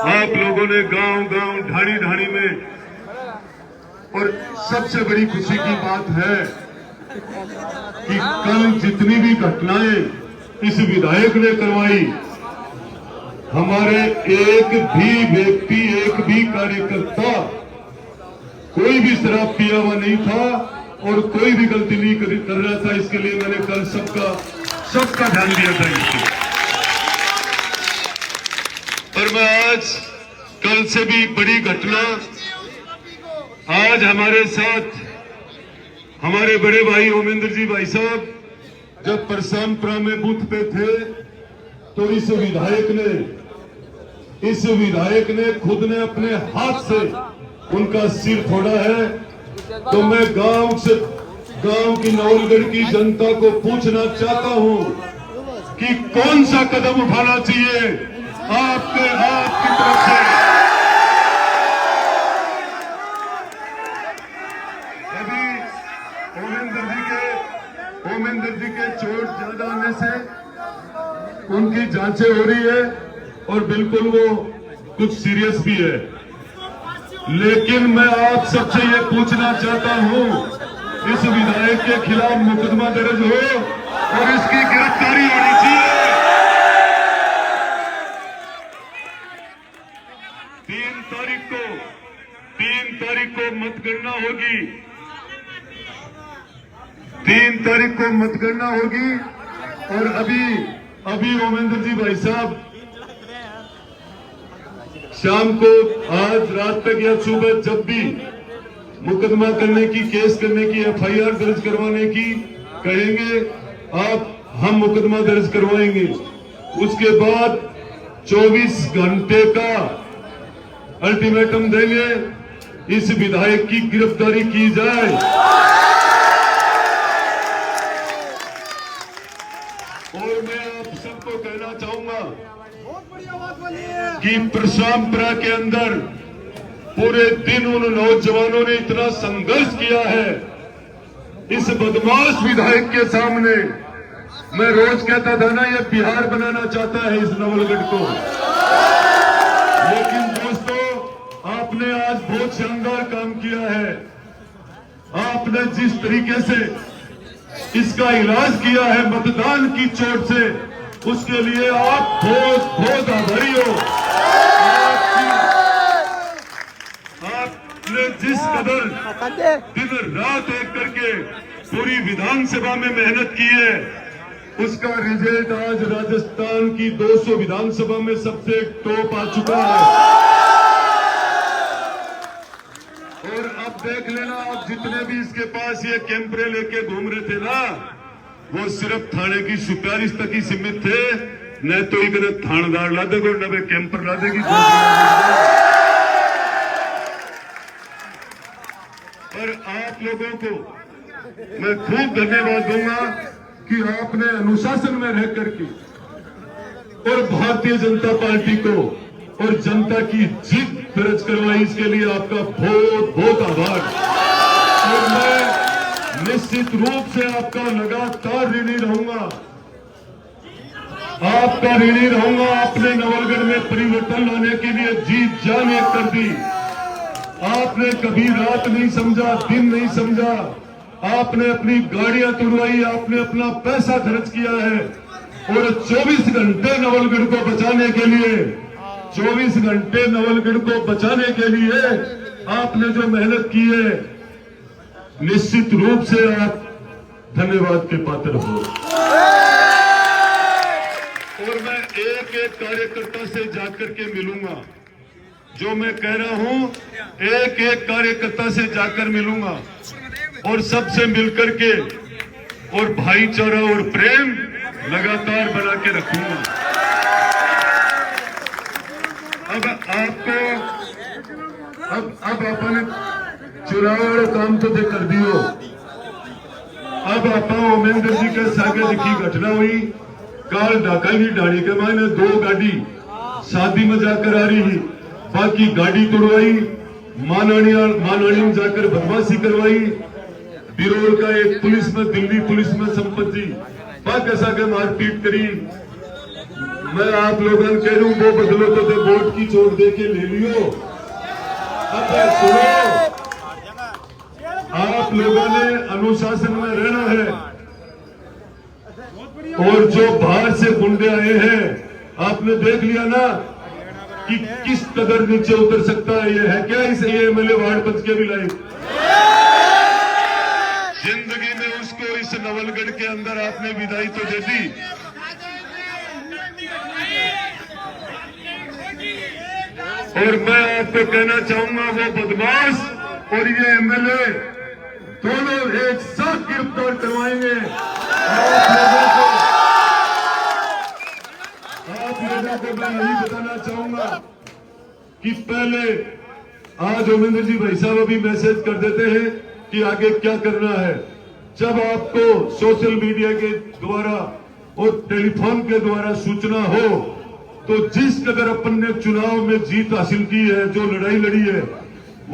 आप लोगों ने गांव गांव ढाणी ढाणी में, और सबसे बड़ी खुशी की बात है कि कल जितनी भी घटनाएं इस विधायक ने करवाई, हमारे एक भी व्यक्ति, एक भी कार्यकर्ता, कोई भी शराब पिया हुआ नहीं था और कोई भी गलती नहीं कर रहा था। इसके लिए मैंने कल सबका ध्यान दिया था इसके। और मैं आज कल से भी बड़ी घटना, आज हमारे साथ हमारे बड़े भाई ओमेंद्र जी भाई साहब जब परसामपुरा में बूथ पे थे तो इस विधायक ने खुद ने अपने हाथ से उनका सिर फोड़ा है। तो मैं गांव की नवलगढ़ की जनता को पूछना चाहता हूं कि कौन सा कदम उठाना चाहिए आपकी तरफ से। अभी ओमेंद्र जी के चोट ज्यादा आने से उनकी जांचें हो रही है और बिल्कुल वो कुछ सीरियस भी है, लेकिन मैं आप सबसे ये पूछना चाहता हूं, इस विधायक के खिलाफ मुकदमा दर्ज हो और इसकी गिरफ्तारी होनी चाहिए। 3 तारीख को मतगणना होगी, 3 तारीख को मतगणना होगी। और अभी ओमेंद्र जी भाई साहब शाम को, आज रात तक या सुबह जब भी मुकदमा करने की, केस करने की, एफआईआर दर्ज करवाने की कहेंगे हम मुकदमा दर्ज करवाएंगे। उसके बाद 24 घंटे का अल्टीमेटम देंगे, इस विधायक की गिरफ्तारी की जाए। और मैं आप सबको कहना चाहूंगा कि परसामपुरा के अंदर पूरे दिन उन नौजवानों ने इतना संघर्ष किया है इस बदमाश विधायक के सामने। मैं रोज कहता था ना, ये बिहार बनाना चाहता है इस नवलगढ़ को। लेकिन दोस्तों, आपने आज बहुत शानदार काम किया है। आपने जिस तरीके से इसका इलाज किया है मतदान की चोट से, उसके लिए आप बहुत आभारी हो। आपने जिस कदर दिन रात एक करके पूरी विधानसभा में मेहनत की है, उसका रिजल्ट आज राजस्थान की 200 विधानसभा में सबसे टॉप आ चुका है। और अब देख लेना, आप जितने भी इसके पास ये कैंपरे लेके घूम रहे थे ना, वो सिर्फ थाने की सिफारिश तक ही सीमित थे। न तो इधर थानेदार ला देगा, न वे कैंपर ला देगी। पर आप लोगों को मैं खूब धन्यवाद दूंगा कि आपने अनुशासन में रह करके और भारतीय जनता पार्टी को और जनता की जीत दर्ज करवाई। इसके लिए आपका बहुत आभार। और मैं निश्चित रूप से आपका लगातार ऋणी रहूंगा, आपने नवलगढ़ में परिवर्तन लाने के लिए जीत जान एक कर दी। आपने कभी रात नहीं समझा, दिन नहीं समझा, आपने अपनी गाड़ियां तुड़वाई, आपने अपना पैसा खर्च किया है। और 24 घंटे नवलगढ़ को बचाने के लिए, 24 घंटे नवलगढ़ को बचाने के लिए आपने जो मेहनत की है, निश्चित रूप से आप धन्यवाद के पात्र हो। और मैं एक एक कार्यकर्ता से जाकर के मिलूंगा। जो मैं कह रहा हूं, एक एक कार्यकर्ता से जाकर मिलूंगा और सबसे मिलकर के और भाईचारा और प्रेम लगातार बना के रखूंगा। अब आपने चुनाव वाले काम तो कर दियो। अब आप ओमेंद्र जी के सागे की घटना हुई, काल ढाका की ढाणी के मायने 2 गाड़ी शादी में जाकर आ रही, बाकी गाड़ी तोड़वाई, मानानी में जाकर बदमाशी करवाई। बिरोल का एक पुलिस में, दिल्ली पुलिस में संपत्ति बाकी सागे मारपीट करी, मैं आप लोगों कह रहा हूं वो बदलो तो वोट की चोट दे के ले लियो। अब सुनो, आप लोगों ने अनुशासन में रहना है, और जो बाहर से गुंडे आए हैं आपने देख लिया ना कि किस कदर नीचे उतर सकता है। ये है क्या इसे ये एमएलए वार्ड पंच के भी लायक? जिंदगी में उसको इस नवलगढ़ के अंदर आपने विदाई तो दे दी। और मैं आपको कहना चाहूंगा वो बदमाश और ये एमएलए दोनों एक साथ गिरफ्तार करवाएंगे। आप लोगों को मैं यही बताना चाहूंगा कि पहले आज ओमेंद्र जी भाई साहब अभी मैसेज कर देते हैं कि आगे क्या करना है। जब आपको सोशल मीडिया के द्वारा और टेलीफोन के द्वारा सूचना हो तो जिस कदर अपन ने चुनाव में जीत हासिल की है, जो लड़ाई लड़ी है,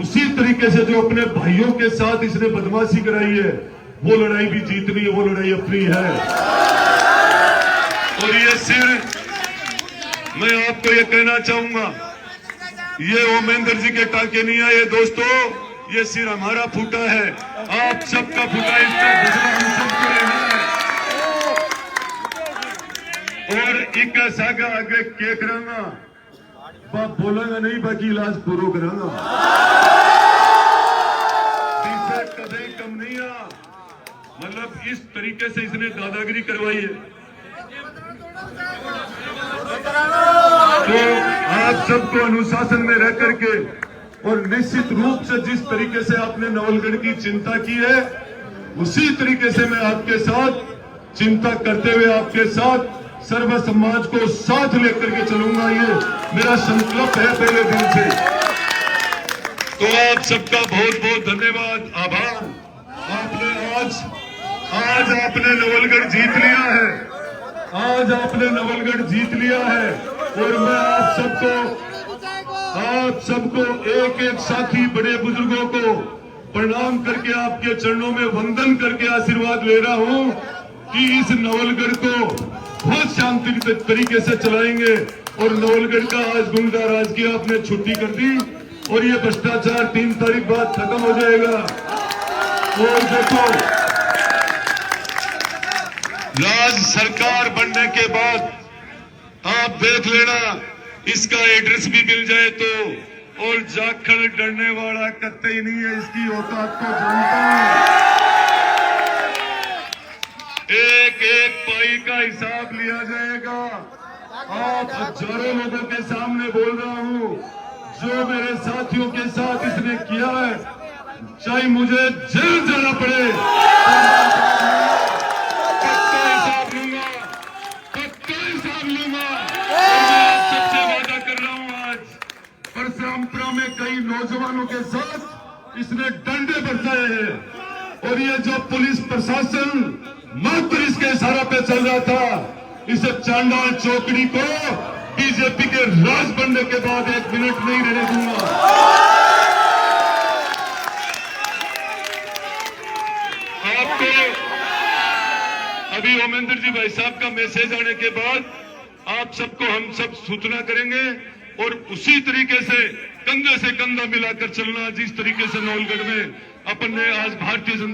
उसी तरीके से जो अपने भाइयों के साथ इसने बदमाशी कराई है, वो लड़ाई भी जीतनी है, वो लड़ाई अपनी है। और ये सिर्फ मैं आपको ये कहना चाहूंगा, ये ओमेंद्र जी के टाके नहीं आए दोस्तों, ये सिर हमारा फूटा है, आप सबका फूटा, इसका बदला हम सबको लेना है। और इक्का सागा आगे के करांगा, बाप बोलांगा नहीं, बाकी इलाज पूरा करांगा। तीसरे कदे कम नहीं आ, मतलब इस तरीके से इसने दादागिरी करवाई है। तो आप सबको अनुशासन में रह करके और निश्चित रूप से जिस तरीके से आपने नवलगढ़ की चिंता की है, उसी तरीके से मैं आपके साथ चिंता करते हुए आपके साथ सर्व समाज को साथ लेकर के चलूंगा। ये मेरा संकल्प है पहले दिन से। तो आप सबका बहुत बहुत धन्यवाद, आभार। आपने आज आपने नवलगढ़ जीत लिया है, आज आपने नवलगढ़ जीत लिया है। और मैं आप सबको एक एक साथी बड़े बुजुर्गों को प्रणाम करके आपके चरणों में वंदन करके आशीर्वाद ले रहा हूं कि इस नवलगढ़ को बहुत शांति तरीके से चलाएंगे। और नवलगढ़ का आज गुंडा राज की आपने छुट्टी कर दी और ये भ्रष्टाचार 3 तारीख बाद खत्म हो जाएगा। और देखो, राज सरकार बनने के बाद आप देख लेना, इसका एड्रेस भी मिल जाए तो, और जाखड़ डरने वाला कतई नहीं है, इसकी औकात को जानता हूं। एक एक पाई का हिसाब लिया जाएगा। आप हजारों लोगों के सामने बोल रहा हूं, जो मेरे साथियों के साथ इसने किया है, चाहे मुझे जेल जाना पड़े, पक्का हिसाब लूंगा, पक्का हिसाब लूंगा। मैं आप सबसे वादा कर रहा हूं, आज परसरामपुरा में कई नौजवानों के साथ इसने डंडे बरसाए हैं। और ये जो पुलिस प्रशासन मात्र इसके इशारा पे चल रहा था, इस चांडाल चौकड़ी को बीजेपी के राज बनने के बाद 1 मिनट नहीं रहने दूंगा। आपको अभी ओमेंद्र जी भाई साहब का मैसेज आने के बाद आप सबको हम सब सूचना करेंगे और उसी तरीके से कंधा मिलाकर चलना, जिस तरीके से नवलगढ़ में अपन ने आज भारतीय जनता